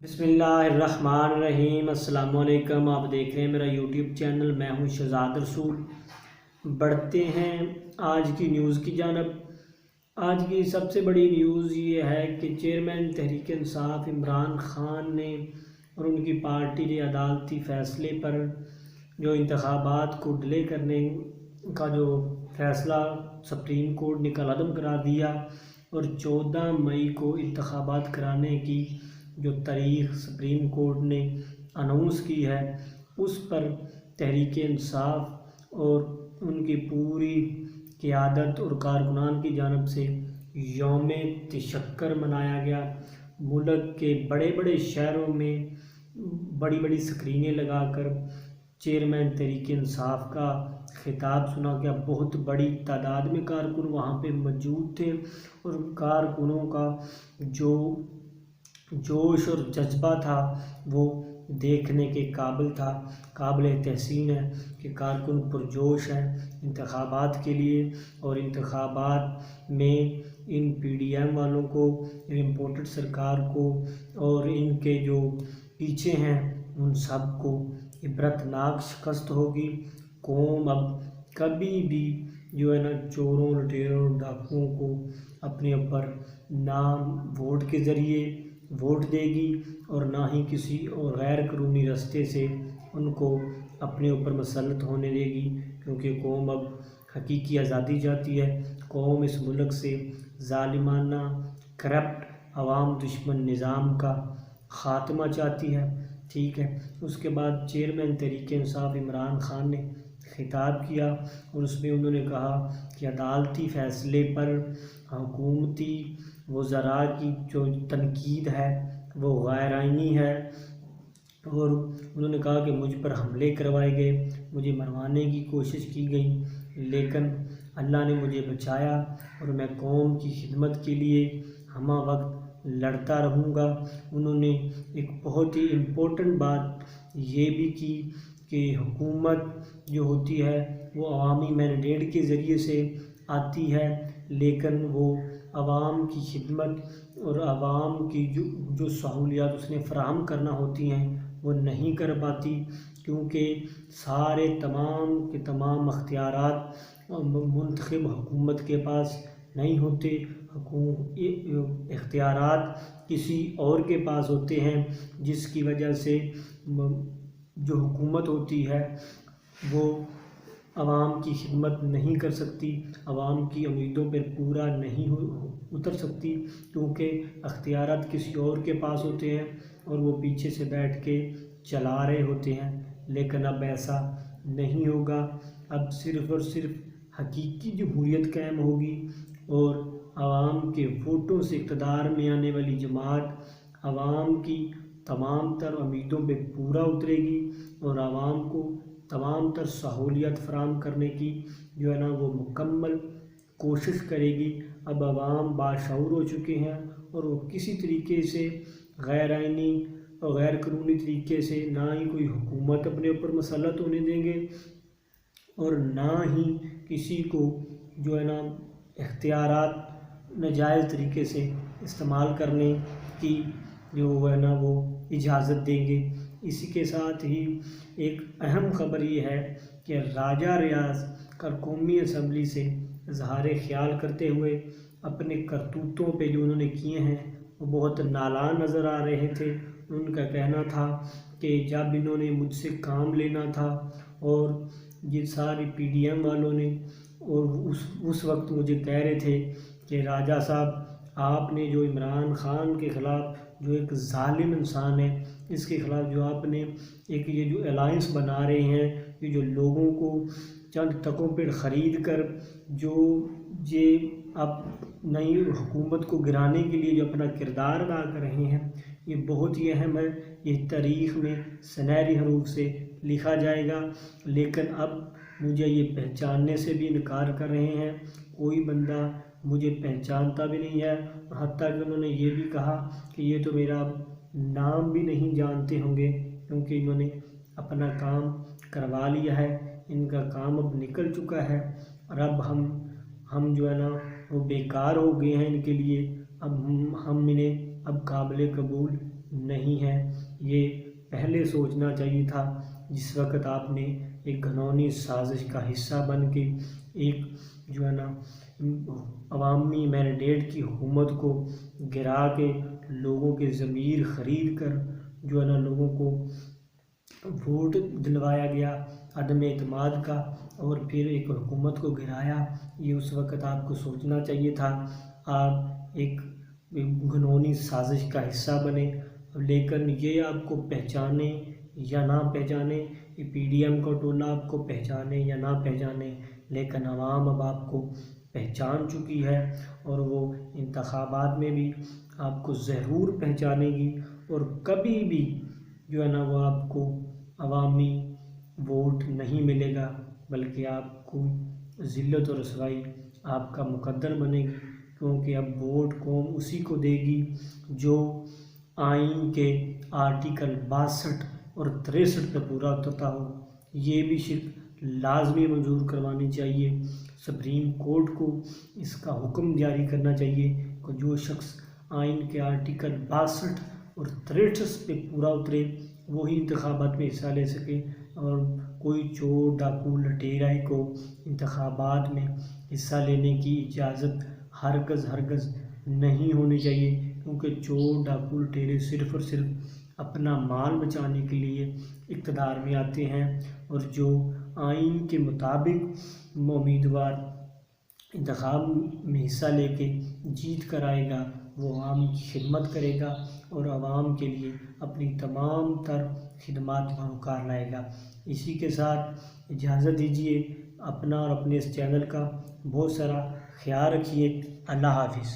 बिस्मिल्लाहिर्रहमानिर्रहीम। अस्सलाम वालेकुम। आप देख रहे हैं मेरा यूट्यूब चैनल। मैं हूं शहजाद रसूल। बढ़ते हैं आज की न्यूज़ की जानब। आज की सबसे बड़ी न्यूज़ ये है कि चेयरमैन तहरीक इंसाफ इमरान खान ने और उनकी पार्टी ने अदालती फ़ैसले पर जो इंतखाबात को डिले करने का जो फ़ैसला सुप्रीम कोर्ट ने कलअदम करार दिया और 14 मई को इंतखाबात कराने की जो तारीख़ सुप्रीम कोर्ट ने अनाउंस की है उस पर तहरीक इंसाफ और उनकी पूरी क़यादत और कारकुनान की जानब से यौम तशक्कर मनाया गया। मुल्क के बड़े बड़े शहरों में बड़ी बड़ी स्क्रीनें लगाकर चेयरमैन तहरीक इंसाफ का खिताब सुना गया। बहुत बड़ी तादाद में कारकुन वहाँ पे मौजूद थे और कारकुनों का जो जोश और जज्बा था वो देखने के काबिल था। काबिल तहसीन है कि कारकुन पुरजोश हैं इंतखाबात के लिए और इंतखाबात में इन PDM वालों को, इम्पोर्टेड सरकार को और इनके जो पीछे हैं उन सब को इबरतनाक शिकस्त होगी। कौम अब कभी भी जो है ना चोरों, लुटेरों, डाकुओं को अपने ऊपर ना वोट के ज़रिए वोट देगी और ना ही किसी और गैर कानूनी रास्ते से उनको अपने ऊपर मसलत होने देगी, क्योंकि कौम अब हकीकी आज़ादी चाहती है। कौम इस मुल्क से ज़ालिमाना, करप्ट, अवाम दुश्मन निज़ाम का ख़ात्मा चाहती है। ठीक है। उसके बाद चेयरमैन तहरीक इंसाफ इमरान खान ने खिताब किया और उसमें उन्होंने कहा कि अदालती फ़ैसले पर हुकूमती वज़रा की जो तनकीद है वो गैर आइनी है और उन्होंने कहा कि मुझ पर हमले करवाए गए, मुझे मरवाने की कोशिश की गई, लेकिन अल्लाह ने मुझे बचाया और मैं कौम की खिदमत के लिए हमा वक्त लड़ता रहूँगा। उन्होंने एक बहुत ही इम्पोर्टेंट बात ये भी की कि हुकूमत जो होती है वो अवामी मैंडेट के ज़रिए से आती है, लेकिन वो आवाम की खिदमत और आवाम की जो सहूलियात उसने फ़राहम करना होती हैं वो नहीं कर पाती, क्योंकि सारे तमाम के तमाम अख्तियारात मुंतखब हुकूमत के पास नहीं होते। इख्तियारात किसी और के पास होते हैं, जिसकी वजह से जो हुकूमत होती है वो आवाम की खिदमत नहीं कर सकती, आवाम की उम्मीदों पर पूरा नहीं उतर सकती, क्योंकि अख्तियारात किसी और के पास होते हैं और वो पीछे से बैठ के चला रहे होते हैं। लेकिन अब ऐसा नहीं होगा। अब सिर्फ़ और सिर्फ हकीकी जमहूरियत कायम होगी और आवाम के वोटों से इक़्तिदार में आने वाली जमात आवाम की तमाम तर उम्मीदों पे पूरा उतरेगी और आवाम को तमाम तर सहूलियत फ़राहम करने की जो है ना वो मुकम्मल कोशिश करेगी। अब आवाम बाशऊर हो चुके हैं और वो किसी तरीके से गैर आइनी और गैर कानूनी तरीके से ना ही कोई हुकूमत अपने ऊपर मसलत होने देंगे और ना ही किसी को जो है ना इख्तियारात नाजायज़ तरीके से इस्तेमाल करने की जो है ना वो इजाज़त देंगे। इसी के साथ ही एक अहम ख़बर ये है कि राजा रियाज़ कल कौमी असम्बली से इज़हार ख़याल करते हुए अपने करतूतों पे जो उन्होंने किए हैं वो बहुत नालान नज़र आ रहे थे। उनका कहना था कि जब इन्होंने मुझसे काम लेना था और ये सारी PDM वालों ने और उस वक्त मुझे कह रहे थे कि राजा साहब आपने जो इमरान खान के ख़िलाफ़ जो एक ज़ालिम इंसान है इसके ख़िलाफ़ जो आपने एक ये जो अलायंस बना रहे हैं, ये जो लोगों को चंद टकों पर ख़रीद कर जो ये आप नई हुकूमत को गिराने के लिए जो अपना किरदार अदा कर रहे हैं, ये बहुत ही अहम है। ये तारीख़ में सुनहरी हरूफ से लिखा जाएगा। लेकिन अब मुझे ये पहचानने से भी इनकार कर रहे हैं। कोई बंदा मुझे पहचानता भी नहीं है और हत्ता कि उन्होंने ये भी कहा कि ये तो मेरा नाम भी नहीं जानते होंगे, क्योंकि इन्होंने अपना काम करवा लिया है, इनका काम अब निकल चुका है और अब हम जो है ना वो बेकार हो गए हैं इनके लिए। अब हम इन्हें अब काबिल कबूल नहीं है। ये पहले सोचना चाहिए था जिस वक्त आपने एक घिनौनी साजिश का हिस्सा बन के एक जो है ना अवामी मैंडेट की हुकूमत को गिरा के लोगों के ज़मीर ख़रीद कर जो है ना लोगों को वोट दिलवाया गया अदम एतमाद का, और फिर एक हुकूमत को गिराया। ये उस वक़्त आपको सोचना चाहिए था। आप एक घिनौनी साजिश का हिस्सा बने, लेकिन ये आपको पहचाने या ना पहचाने, ये PDM का टोला आपको पहचाने या ना पहचाने, लेकिन आवाम अब आपको पहचान चुकी है और वो इंतखाबात में भी आपको ज़रूर पहचानेगी। और कभी भी जो है ना वो आपको अवामी वोट नहीं मिलेगा, बल्कि आपको ज़िल्लत और रसवाई आपका मुकद्दर बनेगी, क्योंकि अब वोट कौम उसी को देगी जो आइन के आर्टिकल 62 और 63 पे पूरा उतरता हो। ये भी सिर्फ लाजमी मंजूर करवानी चाहिए। सुप्रीम कोर्ट को इसका हुक्म जारी करना चाहिए कि जो शख्स आइन के आर्टिकल 62 और 63 पे पूरा उतरे वही इंतखाबात में हिस्सा ले सके, और कोई चोर डाकू लटेराई को इंतखाबात में हिस्सा लेने की इजाज़त हरगज़ नहीं होनी चाहिए, क्योंकि चोर डाकू लटेरे सिर्फ़ और सिर्फ अपना माल बचाने के लिए इक़्तिदार में आते हैं, और जो आइन के मुताबिक उम्मीदवार इंतखाब में हिस्सा लेके जीत कर आएगा वो आवाम की खिदमत करेगा और आवाम के लिए अपनी तमाम तर खिदमत बरकरार लाएगा। इसी के साथ इजाज़त दीजिए। अपना और अपने इस चैनल का बहुत सारा ख्याल रखिए। अल्लाह हाफिज़।